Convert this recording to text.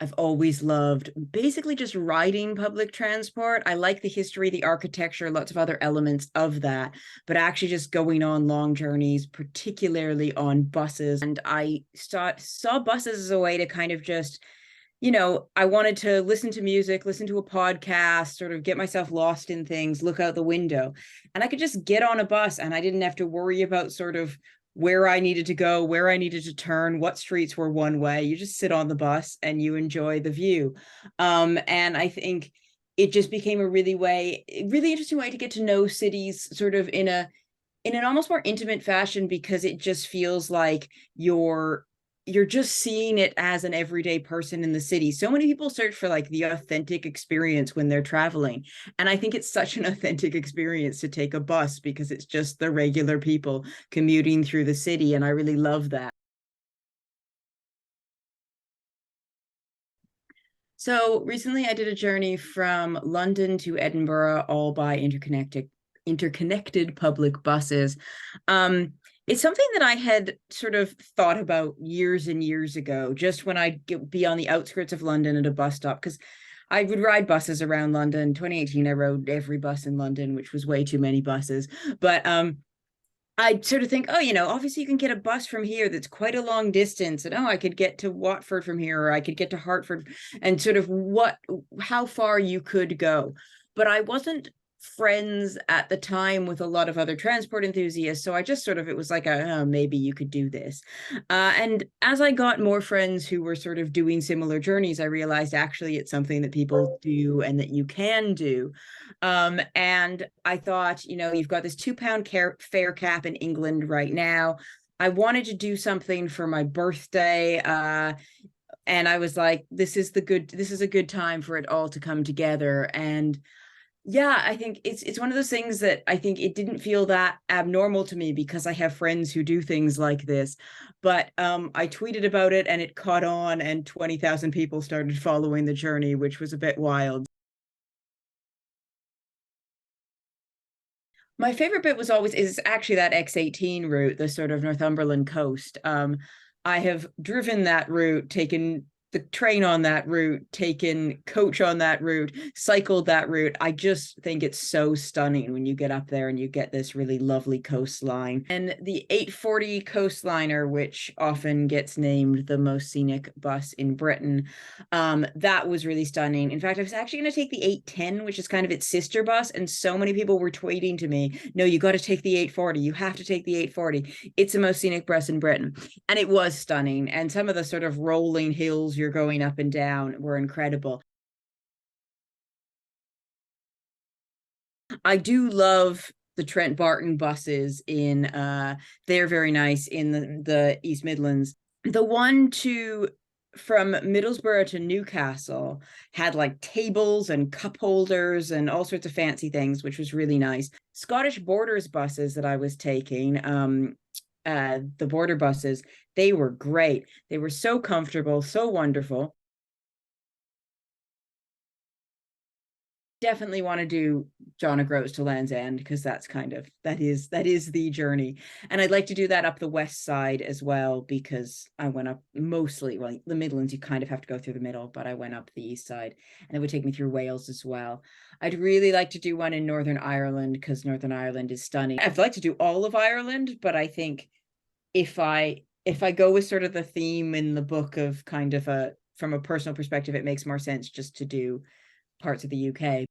I've always loved basically just riding public transport. I like the history, the architecture, lots of other elements of that, but actually just going on long journeys, particularly on buses. And I saw buses as a way to kind of just, I wanted to listen to music, listen to a podcast, sort of get myself lost in things, look out the window. And I could just get on a bus and I didn't have to worry about sort of where I needed to go, where I needed to turn, what streets were one way. You just sit on the bus and you enjoy the view. And I think it just became a really interesting way to get to know cities sort of in an almost more intimate fashion, because it just feels like you're just seeing it as an everyday person in the city. So many people search for like the authentic experience when they're traveling. And I think it's such an authentic experience to take a bus because it's just the regular people commuting through the city. And I really love that. So recently I did a journey from London to Edinburgh, all by interconnected public buses. Um, it's something that I had sort of thought about years and years ago, just when I'd be on the outskirts of London at a bus stop, because I would ride buses around London. 2018, I rode every bus in London, which was way too many buses. But I sort of think, oh, obviously you can get a bus from here that's quite a long distance, and I could get to Watford from here, or I could get to Hartford, and sort of how far you could go. But I wasn't friends at the time with a lot of other transport enthusiasts, so I just sort of, it was like maybe you could do this. And as I got more friends who were sort of doing similar journeys, I realized actually it's something that people do and that you can do. And I thought, you've got this £2 fare cap in England right now. I wanted to do something for my birthday. And I was like, this is a good time for it all to come together. And yeah, I think it's one of those things that I think it didn't feel that abnormal to me because I have friends who do things like this. But I tweeted about it and it caught on, and 20,000 people started following the journey, which was a bit wild. My favorite bit was always is actually that X18 route, the sort of Northumberland coast. I have driven that route, taken the train on that route, taken coach on that route, cycled that route. I just think it's so stunning when you get up there and you get this really lovely coastline. And the 840 coastliner, which often gets named the most scenic bus in Britain, that was really stunning. In fact, I was actually going to take the 810, which is kind of its sister bus, and so many people were tweeting to me, no, you got to take the 840. You have to take the 840. It's the most scenic bus in Britain. And it was stunning. And some of the sort of rolling hills you're going up and down were incredible. I do love the Trent Barton buses in they're very nice in the East Midlands. The one to from Middlesbrough to Newcastle had like tables and cup holders and all sorts of fancy things, which was really nice. Scottish Borders buses that I was taking, the border buses, they were great. They were so comfortable, so wonderful. Definitely want to do John O'Groats to Land's End, because that is the journey. And I'd like to do that up the west side as well, because I went up mostly, well, the Midlands you kind of have to go through the middle, but I went up the east side, and it would take me through Wales as well. I'd really like to do one in Northern Ireland, because Northern Ireland is stunning. I'd like to do all of Ireland, but I think if I go with sort of the theme in the book of kind of a from a personal perspective, it makes more sense just to do parts of the UK.